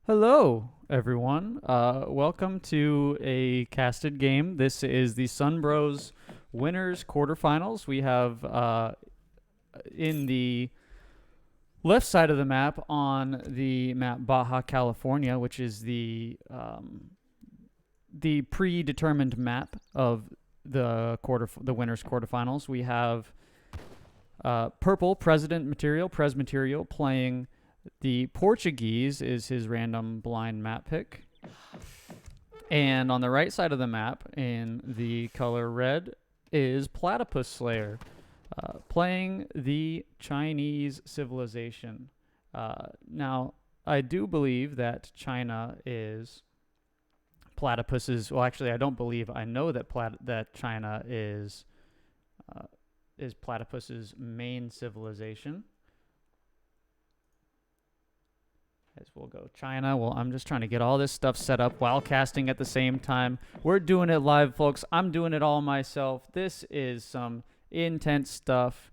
Hello, everyone. Welcome to a casted game. This is the Sunbros Winners Quarterfinals. We have in the left side of the map on the map Baja California, which is the predetermined map of the winners quarterfinals. We have purple Prez Material playing the Portuguese is his random blind map pick. And on the right side of the map, in the color red, is Platypus Slayer playing the Chinese civilization. Now, I do believe that China is platypuses. Well, actually, I don't believe. I know that that China is platypus's main civilization. As we'll go China. Well, I'm just trying to get all this stuff set up while casting at the same time. We're doing it live, folks. I'm doing it all myself. This is some intense stuff.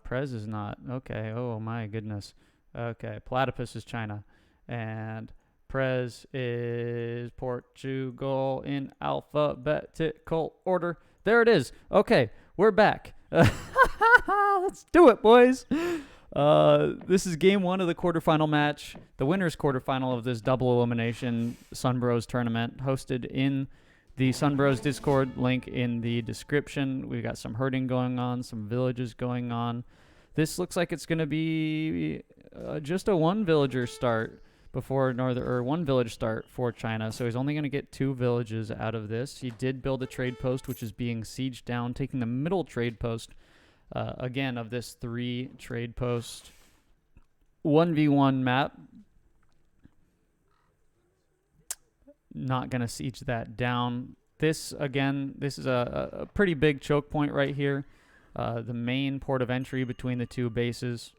Prez is not. Okay. Oh, my goodness. Okay. Platypus is China. And Prez is Portugal in alphabetical order. There it is. Okay. We're back. Let's do it, boys. This is game one of the quarterfinal match, the winner's quarterfinal of this double elimination Sunbros tournament, hosted in the Sunbros Discord, link in the description. We've got some herding going on, some villages going on. This looks like it's going to be just a one villager start one village start for China. So he's only going to get two villages out of this. He did build a trade post, which is being sieged down, taking the middle trade post. Again, of this 3 trade post 1v1 map. Not going to siege that down. This is a pretty big choke point right here. The main port of entry between the two bases.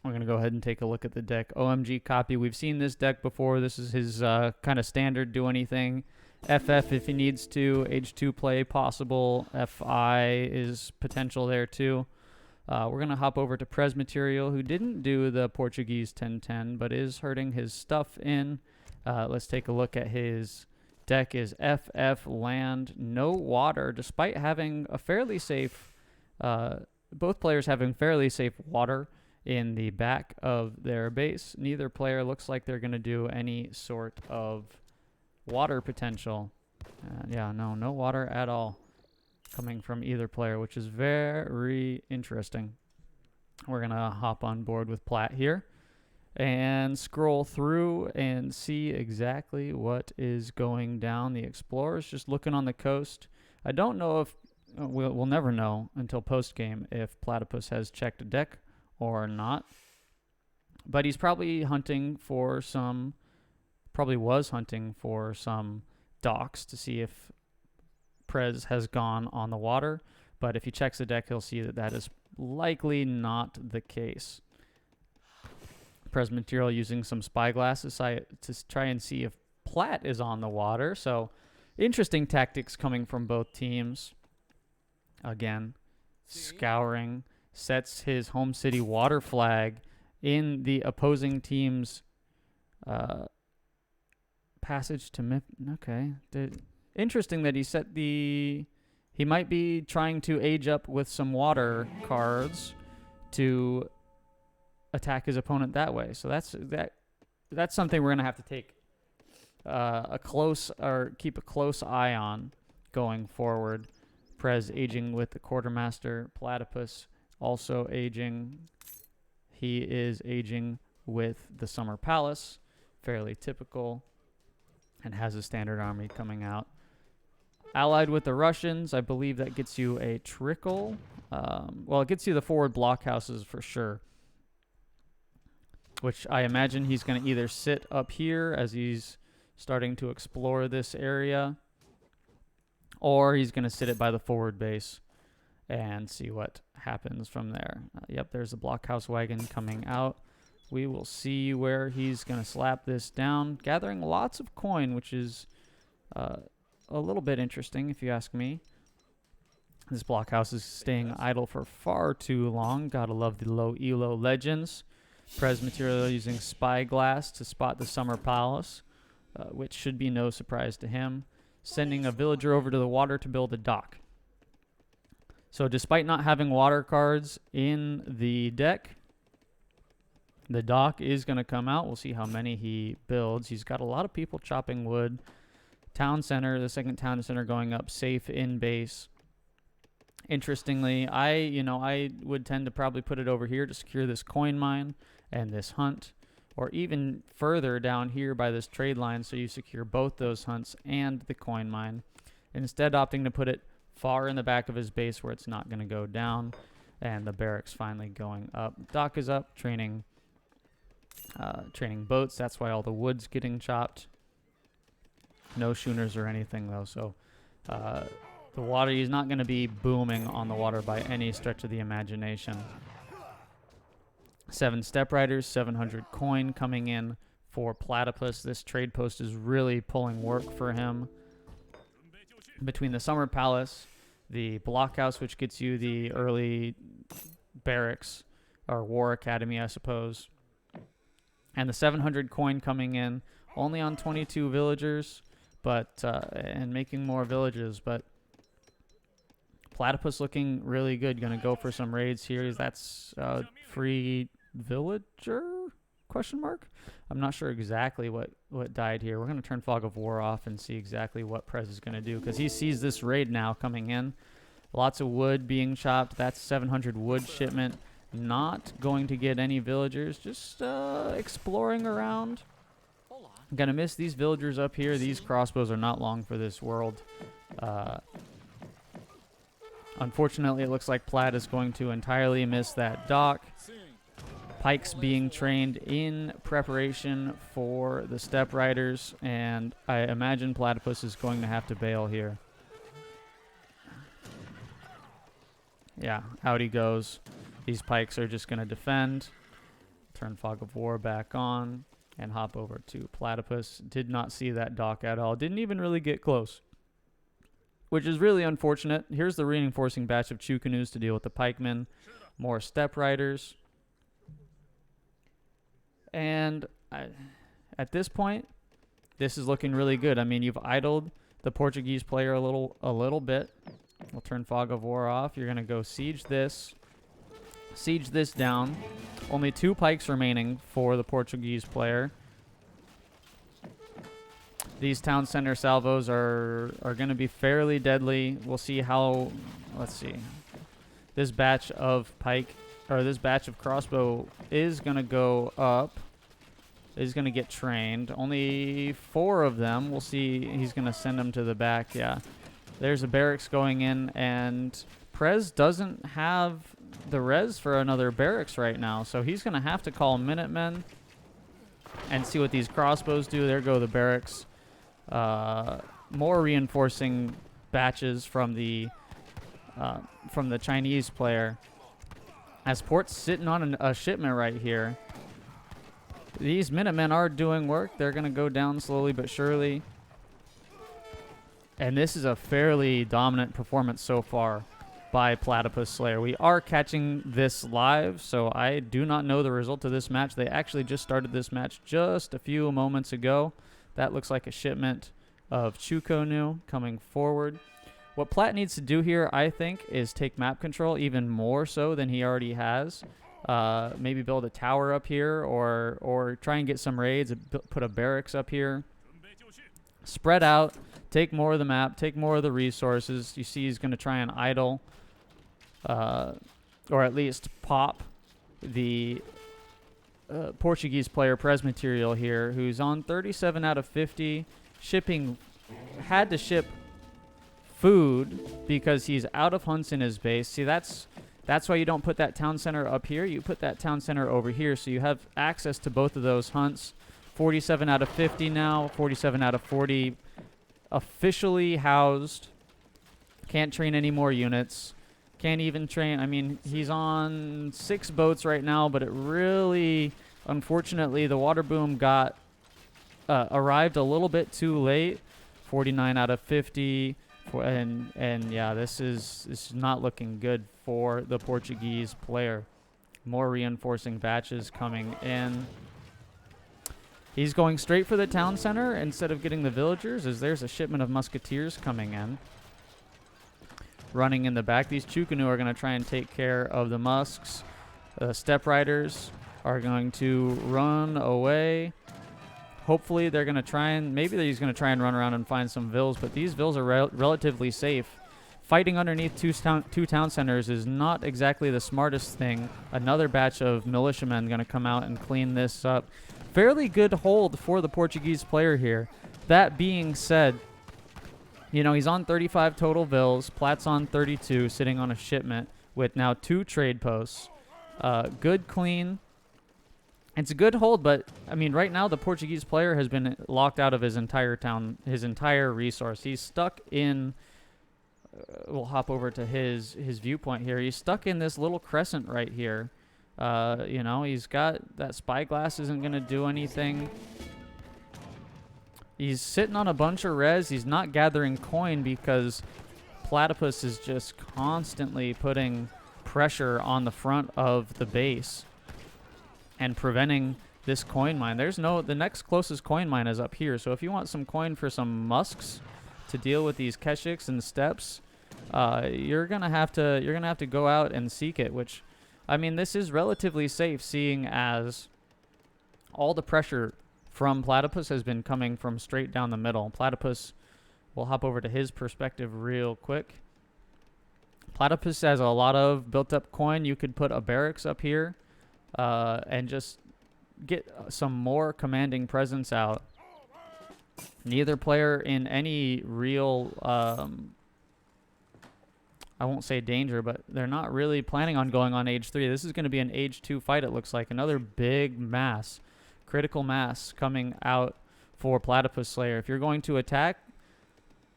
We're going to go ahead and take a look at the deck. OMG copy. We've seen this deck before. This is his kind of standard do anything. FF if he needs to. H2 play possible. FI is potential there too. We're going to hop over to Prez Material, who didn't do the Portuguese 10-10, but is herding his stuff in. Let's take a look at his deck. Is FF land, no water, despite having a fairly safe, both players having fairly safe water in the back of their base. Neither player looks like they're going to do any sort of water potential. No water at all coming from either player, which is very interesting. We're going to hop on board with Plat here and scroll through and see exactly what is going down. The Explorer's just looking on the coast. I don't know if, we'll never know until post-game if Platypus has checked a deck or not. But he's probably was hunting for some docks to see if Prez has gone on the water. But if he checks the deck, he'll see that is likely not the case. Prez Material using some spyglasses to try and see if Plat is on the water. So interesting tactics coming from both teams. Again, scouring, sets his home city water flag in the opposing team's passage to Mip. Okay. Interesting that he might be trying to age up with some water cards to attack his opponent that way. So that's something we're going to have to take keep a close eye on going forward. Prez aging with the Quartermaster. Platypus also aging. He is aging with the Summer Palace. Fairly typical. And has a standard army coming out. Allied with the Russians, I believe that gets you a trickle. It gets you the forward blockhouses for sure. Which I imagine he's going to either sit up here as he's starting to explore this area, or he's going to sit it by the forward base and see what happens from there. Yep, there's a blockhouse wagon coming out. We will see where he's going to slap this down. Gathering lots of coin, which is a little bit interesting if you ask me. This blockhouse is staying idle for far too long. Gotta love the low elo legends. Prez Material using Spyglass to spot the Summer Palace, which should be no surprise to him. Sending a villager over to the water to build a dock. So despite not having water cards in the deck, the dock is going to come out. We'll see how many he builds. He's got a lot of people chopping wood. Town center, the second town center going up safe in base. Interestingly, I would tend to probably put it over here to secure this coin mine and this hunt, or even further down here by this trade line so you secure both those hunts and the coin mine. Instead opting to put it far in the back of his base where it's not going to go down, and the barracks finally going up. Dock is up, training boats. That's why all the wood's getting chopped. No schooners or anything though, so the water, he's not going to be booming on the water by any stretch of the imagination. 7 step riders, 700 coin coming in for Platypus. This trade post is really pulling work for him. Between the Summer Palace, the Blockhouse, which gets you the early barracks, or War Academy, I suppose, and the 700 coin coming in, only on 22 villagers, but and making more villages, but Platypus looking really good. Going to go for some raids here. That's free villager? Question mark? I'm not sure exactly what died here. We're going to turn Fog of War off and see exactly what Prez is going to do, because he sees this raid now coming in. Lots of wood being chopped. That's 700 wood shipment. Not going to get any villagers. Just exploring around. I'm going to miss these villagers up here. These crossbows are not long for this world. Unfortunately, it looks like Plaid is going to entirely miss that dock. Pikes being trained in preparation for the step riders, and I imagine Platypus is going to have to bail here. Yeah, out he goes. These pikes are just going to defend. Turn Fog of War back on and hop over to Platypus. Did not see that dock at all. Didn't even really get close, which is really unfortunate. Here's the reinforcing batch of Chew Canoes to deal with the pikemen. More step riders. And at this point, this is looking really good. I mean, you've idled the Portuguese player a little bit. We'll turn Fog of War off. You're going to go siege this down. Only 2 pikes remaining for the Portuguese player. These town center salvos are going to be fairly deadly. We'll see how. Let's see. This batch of this batch of crossbow is going to go up. Is going to get trained. Only 4 of them. We'll see. He's going to send them to the back. Yeah. There's a barracks going in, and Prez doesn't have the res for another barracks right now, so he's going to have to call Minutemen and see what these crossbows do. There go the barracks. More reinforcing batches from the Chinese player. As Port's sitting on a shipment right here. These Minutemen are doing work. They're going to go down slowly but surely. And this is a fairly dominant performance so far by Platypus Slayer. We are catching this live, so I do not know the result of this match. They actually just started this match just a few moments ago. That looks like a shipment of Chukonu coming forward. What Plat needs to do here, I think, is take map control even more so than he already has. Maybe build a tower up here, or try and get some raids, put a barracks up here. Spread out, take more of the map, take more of the resources. You see he's going to try and idle, or at least pop the Portuguese player Prez Material here, who's on 37 out of 50. Had to ship food because he's out of hunts in his base. See, that's why you don't put that town center up here. You put that town center over here, so you have access to both of those hunts. 47 out of 50 now, 47 out of 40 officially housed. Can't train any more units. Can't even train. I mean, he's on 6 boats right now, but it really, unfortunately, the water boom arrived a little bit too late. 49 out of 50. And yeah, this is not looking good for the Portuguese player. More reinforcing batches coming in. He's going straight for the town center instead of getting the villagers, as there's a shipment of musketeers coming in. Running in the back. These Chukanu are going to try and take care of the musks. Step riders are going to run away. Hopefully they're going to try and, maybe he's going to try and run around and find some vills, but these vills are relatively safe. Fighting underneath two town centers is not exactly the smartest thing. Another batch of militiamen going to come out and clean this up. Fairly good hold for the Portuguese player here. That being said, you know, he's on 35 total vills. Platt's on 32, sitting on a shipment with now 2 trade posts. Good clean. It's a good hold, but, I mean, right now the Portuguese player has been locked out of his entire resource. He's stuck in, we'll hop over to his viewpoint here. He's stuck in this little crescent right here. You know, he's got that spyglass isn't going to do anything. He's sitting on a bunch of res. He's not gathering coin because Platypus is just constantly putting pressure on the front of the base and preventing this coin mine. The next closest coin mine is up here. So if you want some coin for some musks to deal with these keshiks and steps, you're gonna have to go out and seek it. Which, I mean, this is relatively safe, seeing as all the pressure from Platypus has been coming from straight down the middle. Platypus, we'll hop over to his perspective real quick. Platypus has a lot of built-up coin. You could put a barracks up here and just get some more commanding presence out. Neither player in any real, I won't say danger, but they're not really planning on going on age 3. This is going to be an age 2 fight, it looks like. Another big mass, critical mass coming out for Platypus Slayer. If you're going to attack,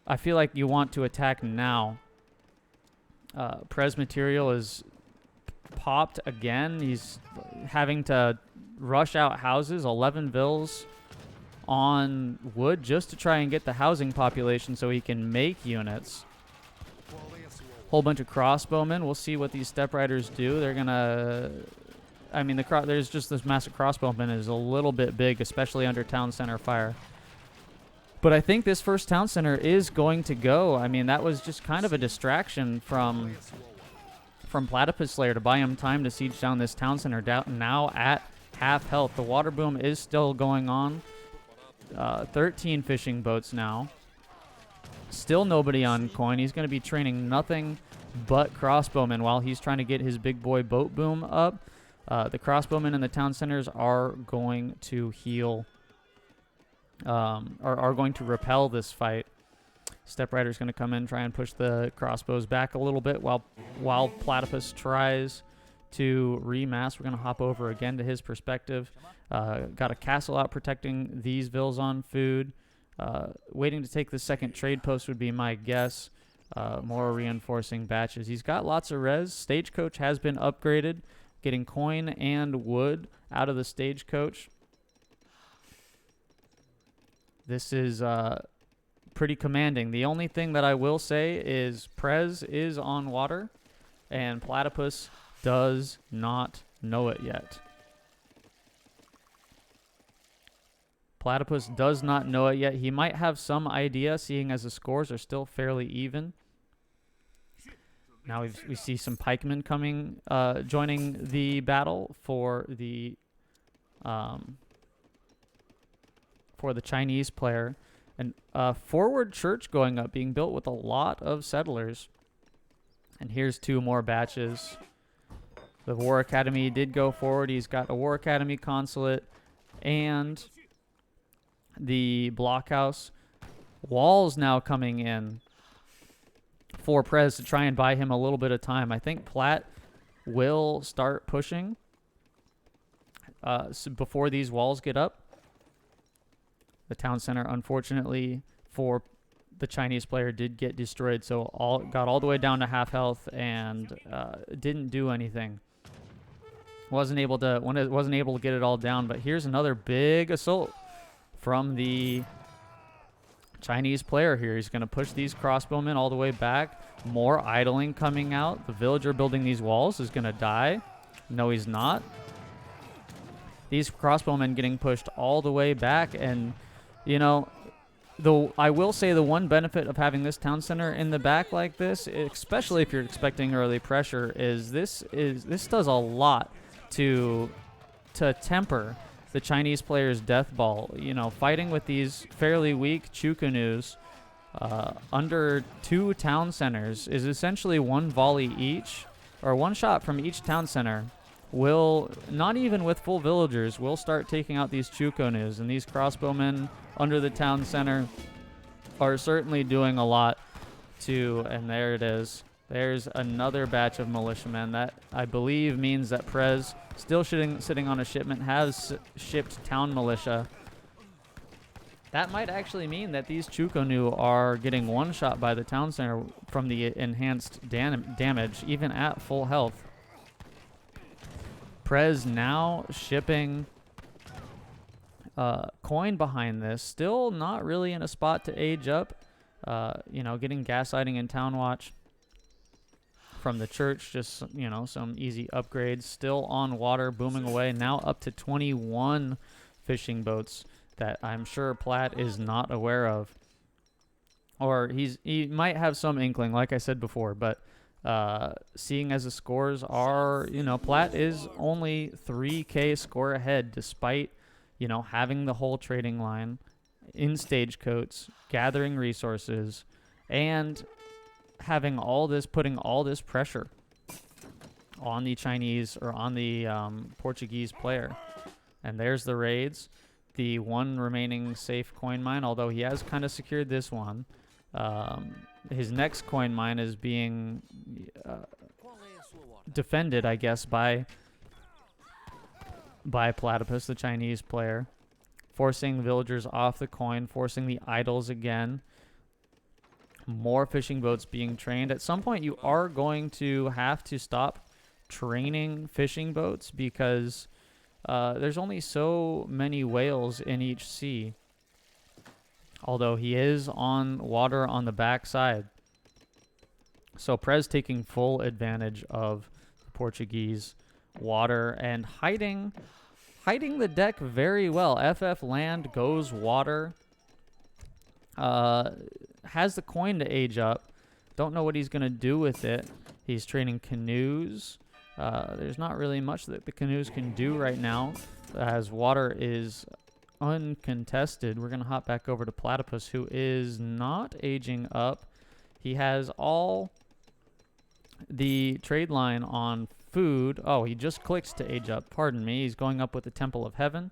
I feel like you want to attack now. Prez Material is popped again. He's having to rush out houses, 11 vills on wood, just to try and get the housing population so he can make units. Whole bunch of crossbowmen. We'll see what these step riders do. They're gonna, I mean, there's just this massive crossbowman is a little bit big, especially under town center fire. But I think this first town center is going to go. I mean, that was just kind of a distraction from Platypus Slayer to buy him time to siege down this town center. Now at half health. The water boom is still going on. 13 fishing boats now. Still nobody on coin. He's going to be training nothing but crossbowmen while he's trying to get his big boy boat boom up. The crossbowmen in the town centers are going to heal, are going to repel this fight. Step Rider's going to come in, try and push the crossbows back a little bit while Platypus tries to remass. We're going to hop over again to his perspective. Got a castle out protecting these vills on food. Waiting to take the second trade post would be my guess. More reinforcing batches. He's got lots of res. Stagecoach has been upgraded, getting coin and wood out of the stagecoach. This is pretty commanding. The only thing that I will say is Prez is on water, and Platypus does not know it yet. Platypus does not know it yet. He might have some idea, seeing as the scores are still fairly even. Now we see some pikemen coming, joining the battle for the Chinese player. And forward church going up, being built with a lot of settlers. And here's 2 more batches. The War Academy did go forward. He's got a War Academy consulate and the blockhouse. Walls now coming in for Prez to try and buy him a little bit of time. I think Platt will start pushing before these walls get up. The town center, unfortunately, for the Chinese player did get destroyed, so got all the way down to half health and didn't do anything. Wasn't able to get it all down. But here's another big assault from the Chinese player here. He's going to push these crossbowmen all the way back. More idling coming out. The villager building these walls is going to die. No, he's not. These crossbowmen getting pushed all the way back, and, you know, though I will say the one benefit of having this town center in the back like this, especially if you're expecting early pressure, is this does a lot to temper the Chinese player's death ball. You know, fighting with these fairly weak Chukanus under 2 town centers is essentially 1 volley each, or 1 shot from each town center will, not even with full villagers, will start taking out these Chukanus, and these crossbowmen under the town center are certainly doing a lot to, and there it is. There's another batch of militiamen. That, I believe, means that Prez, still sitting on a shipment, has shipped town militia. That might actually mean that these Chukonu are getting 1 shot by the town center from the enhanced damage, even at full health. Prez now shipping coin behind this. Still not really in a spot to age up. You know, getting gaslighting and town watch from the church. Just, you know, some easy upgrades. Still on water, booming away. Now up to 21 fishing boats that I'm sure Platt is not aware of. Or he might have some inkling, like I said before, but seeing as the scores are, you know, Platt is only 3K score ahead, despite, you know, having the whole trading line in stagecoats, gathering resources, and having all this, putting all this pressure on the Chinese, or on the Portuguese player. And there's the raids. The 1 remaining safe coin mine, although he has kind of secured this one. His next coin mine is being defended, I guess, by Platypus, the Chinese player, forcing villagers off the coin, forcing the idols again. More fishing boats being trained. At some point, you are going to have to stop training fishing boats, because there's only so many whales in each sea. Although he is on water on the backside. So Prez taking full advantage of the Portuguese water and hiding the deck very well. FF land goes water. Has the coin to age up. Don't know what he's going to do with it. He's training canoes. There's not really much that the canoes can do right now, as water is uncontested. We're going to hop back over to Platypus, who is not aging up. He has all the trade line on food. Oh, he just clicks to age up. Pardon me. He's going up with the Temple of Heaven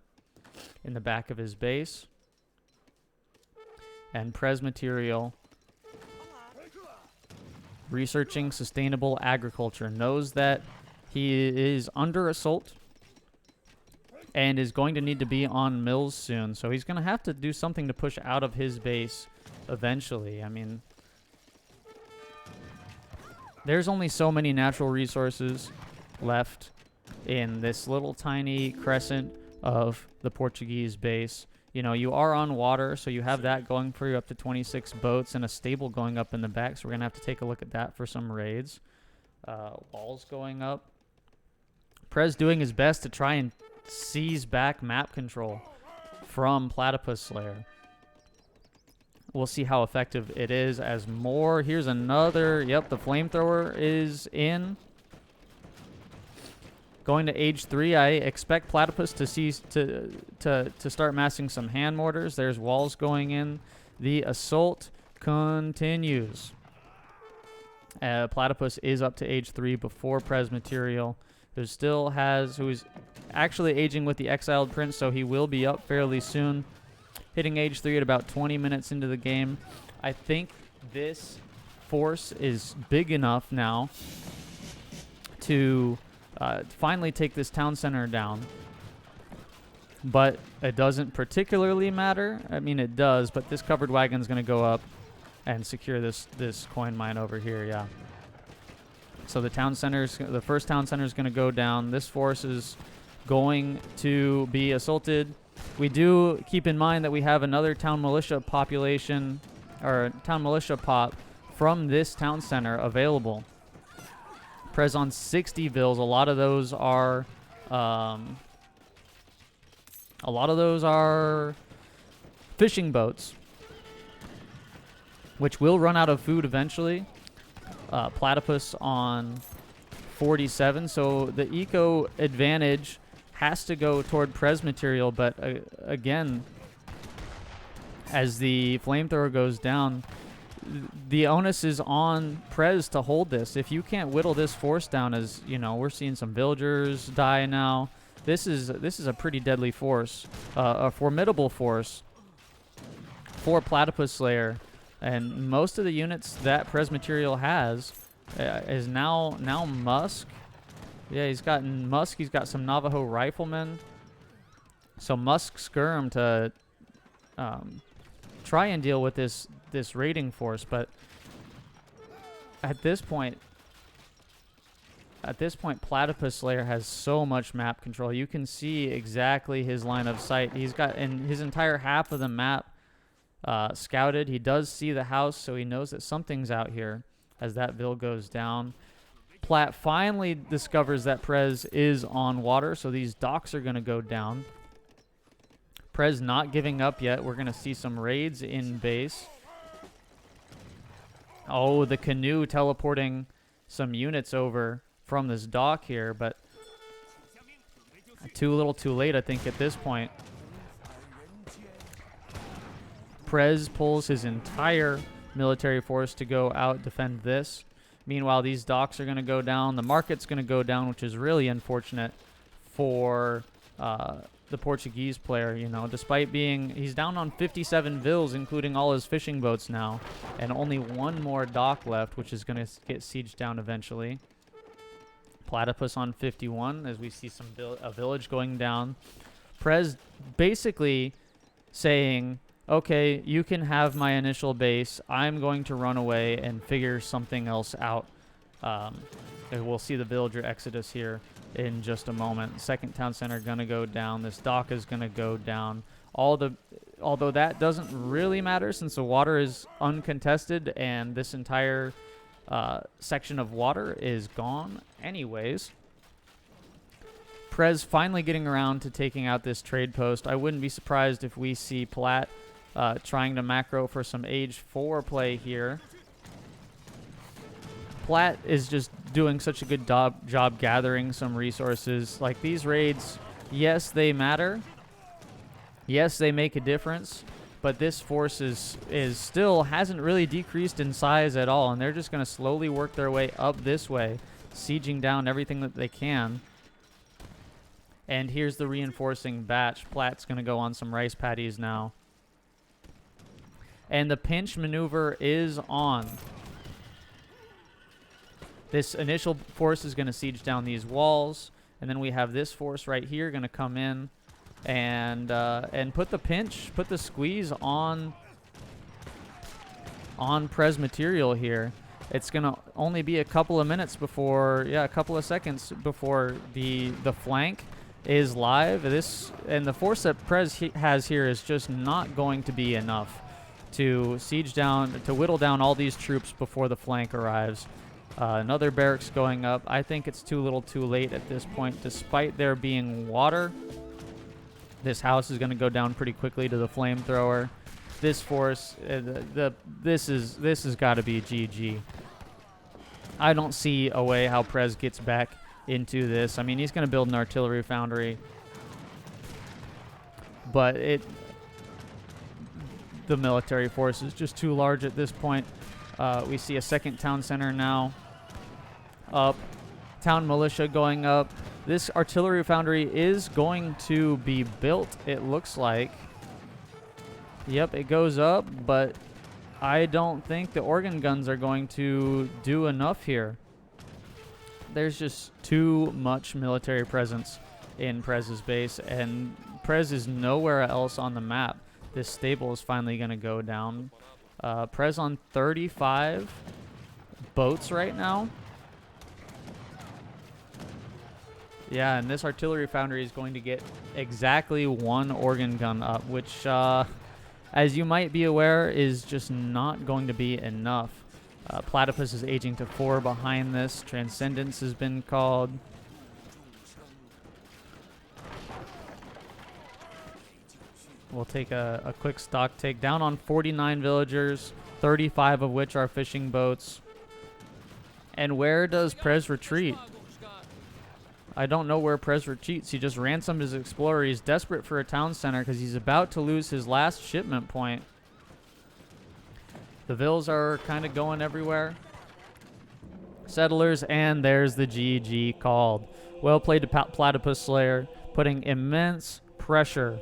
in the back of his base. And Prez Material, researching sustainable agriculture, knows that he is under assault and is going to need to be on mills soon. So he's going to have to do something to push out of his base eventually. I mean, there's only so many natural resources left in this little tiny crescent of the Portuguese base. You know, you are on water, so you have that going for you, up to 26 boats and a stable going up in the back. So we're going to have to take a look at that for some raids. Walls going up. Prez doing his best to try and seize back map control from Platypus Slayer. We'll see how effective it is as more. Here's another. Yep, the flamethrower is in. Going to age 3, I expect Platypus to start massing some hand mortars. There's walls going in. The assault continues. Platypus is up to age 3 before Prez Material, who is actually aging with the exiled prince, so he will be up fairly soon. Hitting age 3 at about 20 minutes into the game. I think this force is big enough now to finally take this town center down. But it doesn't particularly matter. I mean, it does, but this covered wagon is going to go up and secure this coin mine over here, yeah. So the first town center is going to go down. This force is going to be assaulted. We do keep in mind that we have another town militia population, or town militia pop from this town center available. Prez on 60 vills. A lot of those are fishing boats, which will run out of food eventually. Platypus on 47, so the eco advantage has to go toward Prez Material, but again, as the flamethrower goes down, the onus is on Prez to hold this. If you can't whittle this force down, as you know, we're seeing some villagers die now. This is a pretty deadly force, a formidable force for Platypus Slayer, and most of the units that Prez Material has is now Musk. Yeah, he's got Musk. He's got some Navajo riflemen. So Musk skirm to try and deal with this raiding force, but at this point, Platypus Slayer has so much map control. You can see exactly his line of sight. He's got in his entire half of the map scouted. He does see the house, so he knows that something's out here as that Vil goes down. Plat finally discovers that Prez is on water, so these docks are going to go down. Prez not giving up yet. We're going to see some raids in base. Oh, the canoe teleporting some units over from this dock here, but too little too late, I think, at this point. Prez pulls his entire military force to go out defend this. Meanwhile, these docks are going to go down. The market's going to go down, which is really unfortunate for the Portuguese player. You know, despite being, he's down on 57 vills, including all his fishing boats now, and only one more dock left, which is going to get sieged down eventually. Platypus on 51, as we see a village going down. Prez basically saying, okay, you can have my initial base. I'm going to run away and figure something else out. And we'll see the villager exodus here in just a moment. Second town center going to go down. This dock is going to go down. Although that doesn't really matter since the water is uncontested and this entire section of water is gone anyways. Prez finally getting around to taking out this trade post. I wouldn't be surprised if we see Plat trying to macro for some age 4 play here. Plat is just doing such a good job gathering some resources. Like, these raids, yes, they matter. Yes, they make a difference. But this force is still hasn't really decreased in size at all. And they're just going to slowly work their way up this way, sieging down everything that they can. And here's the reinforcing batch. Plat's going to go on some rice paddies now. And the pinch maneuver is on. This initial force is going to siege down these walls. And then we have this force right here going to come in and put the squeeze on Prez Material here. It's going to only be a couple of minutes before, a couple of seconds before the flank is live. And the force that Prez has here is just not going to be enough to siege down, to whittle down all these troops before the flank arrives. Another barracks going up. I think it's too little too late at this point. Despite there being water, this house is going to go down pretty quickly to the flamethrower. This force, this has got to be GG. I don't see a way how Prez gets back into this. I mean, he's going to build an artillery foundry, but the military force is just too large at this point. We see a second town center now up. Town militia going up. This artillery foundry is going to be built, it looks like. Yep, it goes up, but I don't think the organ guns are going to do enough here. There's just too much military presence in Prez's base, and Prez is nowhere else on the map. This stable is finally going to go down. Prez on 35 boats right now. Yeah, and this artillery foundry is going to get exactly one organ gun up, which, as you might be aware, is just not going to be enough. Platypus is aging to 4 behind this. Transcendence has been called. We'll take a quick stock take down on 49 villagers, 35 of which are fishing boats. And where does Prez retreat? I don't know where Prez retreats. He just ransomed his explorer. He's desperate for a town center because he's about to lose his last shipment point. The vills are kind of going everywhere. Settlers, and there's the GG called. Well played to Platypus Slayer, putting immense pressure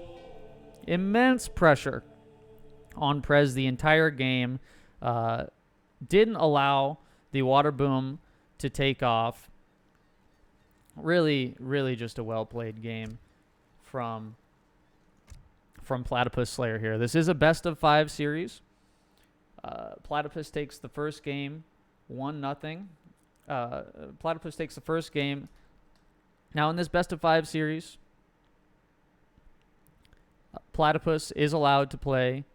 on Prez the entire game. Didn't allow the water boom to take off. Really, really just a well-played game from Platypus Slayer here. This is a best-of-5 series. Platypus takes the first game 1-0. Platypus takes the first game. Now, in this best-of-5 series, Platypus is allowed to play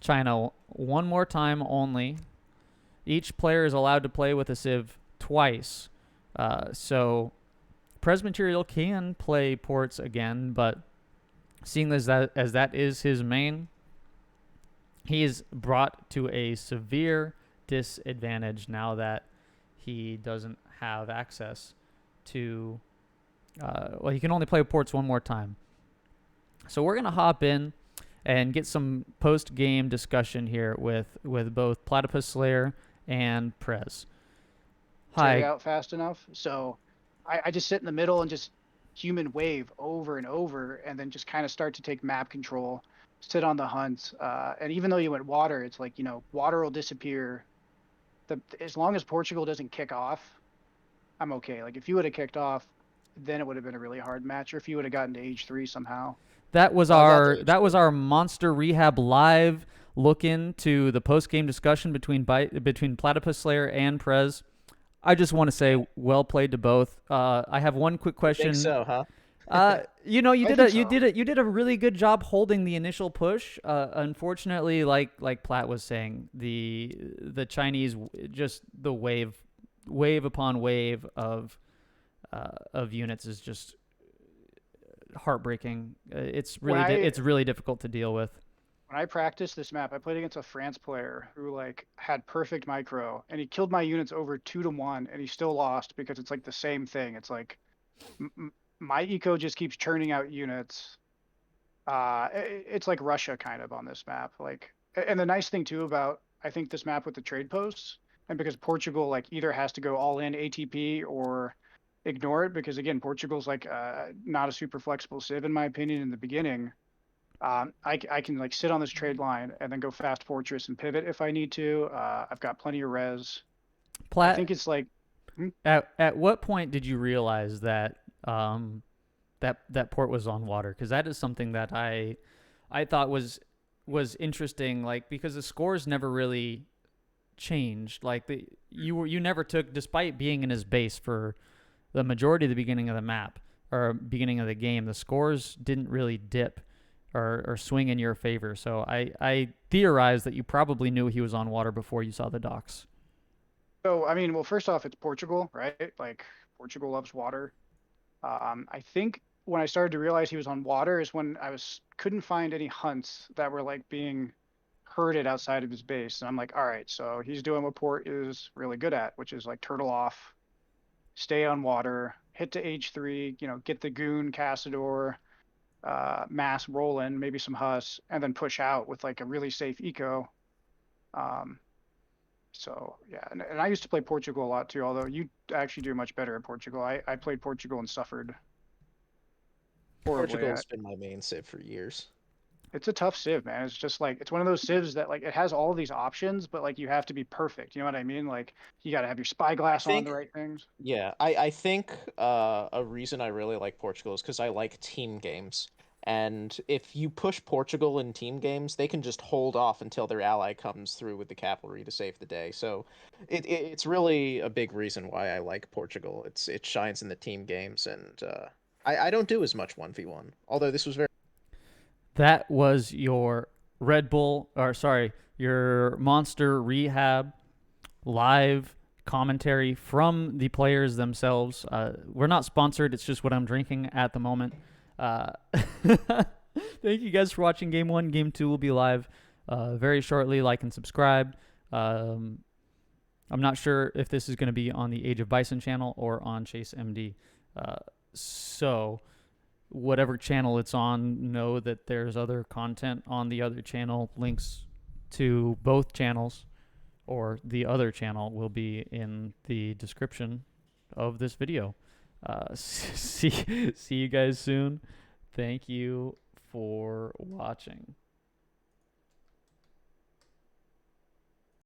China one more time only. Each player is allowed to play with a Civ twice. So Prez Material can play ports again, but seeing as that is his main, he is brought to a severe disadvantage now that he doesn't have access to... he can only play ports one more time. So we're going to hop in and get some post-game discussion here with both Platypus Slayer and Prez. Hi. Out fast enough. So I just sit in the middle and just human wave over and over, and then just kind of start to take map control, sit on the hunts. And even though you went water, it's like, water will disappear. As long as Portugal doesn't kick off, I'm okay. Like if you would have kicked off, then it would have been a really hard match, or if you would have gotten to H3 somehow. That was our Monster Rehab live look into the post-game discussion between Platypus Slayer and Prez. I just want to say, well played to both. I have one quick question. I think so, huh? You did a really good job holding the initial push. Unfortunately, like Platt was saying, the Chinese, just the wave upon wave of units is just heartbreaking. It's really difficult to deal with. When I practiced this map, I played against a France player who had perfect micro, and he killed my units over 2-1, and he still lost because it's like the same thing. It's like my eco just keeps churning out units. It's like Russia kind of on this map. And the nice thing too about, I think, this map with the trade posts, and because Portugal either has to go all in ATP or ignore it, because again, Portugal's not a super flexible civ in my opinion in the beginning. I can sit on this trade line and then go fast fortress and pivot if I need to. I've got plenty of res. Platt, I think it's at what point did you realize that that port was on water? Because that is something that I thought was interesting, because the scores never really changed. You never took, despite being in his base for the majority of the beginning of the map or beginning of the game, the scores didn't really dip or swing in your favor. So I theorized that you probably knew he was on water before you saw the docks. So, I mean, well, first off, it's Portugal, right? Portugal loves water. I think when I started to realize he was on water is when I couldn't find any hunts that were being herded outside of his base. And I'm like, all right, so he's doing what Port is really good at, which is turtle off, stay on water, hit to H3, get the Goon, Cassador, mass roll in, maybe some Huss, and then push out with a really safe eco. So yeah, and I used to play Portugal a lot too, although you actually do much better at Portugal. I played Portugal and suffered horribly. Portugal's been my main civ for years. It's a tough civ, man. It's just it's one of those civs that it has all of these options, but you have to be perfect. You know what I mean? You got to have your spyglass on the right things. Yeah, I think a reason I really like Portugal is because I like team games. And if you push Portugal in team games, they can just hold off until their ally comes through with the cavalry to save the day. So it's really a big reason why I like Portugal. It shines in the team games, and I don't do as much 1v1, although this was very... That was your your Monster Rehab live commentary from the players themselves. We're not sponsored. It's just what I'm drinking at the moment. Thank you guys for watching Game 1. Game 2 will be live very shortly. Like and subscribe. I'm not sure if this is going to be on the Age of Bison channel or on Chase MD. So whatever channel it's on, know that there's other content on the other channel. Links to both channels or the other channel will be in the description of this video. See you guys soon. Thank you for watching.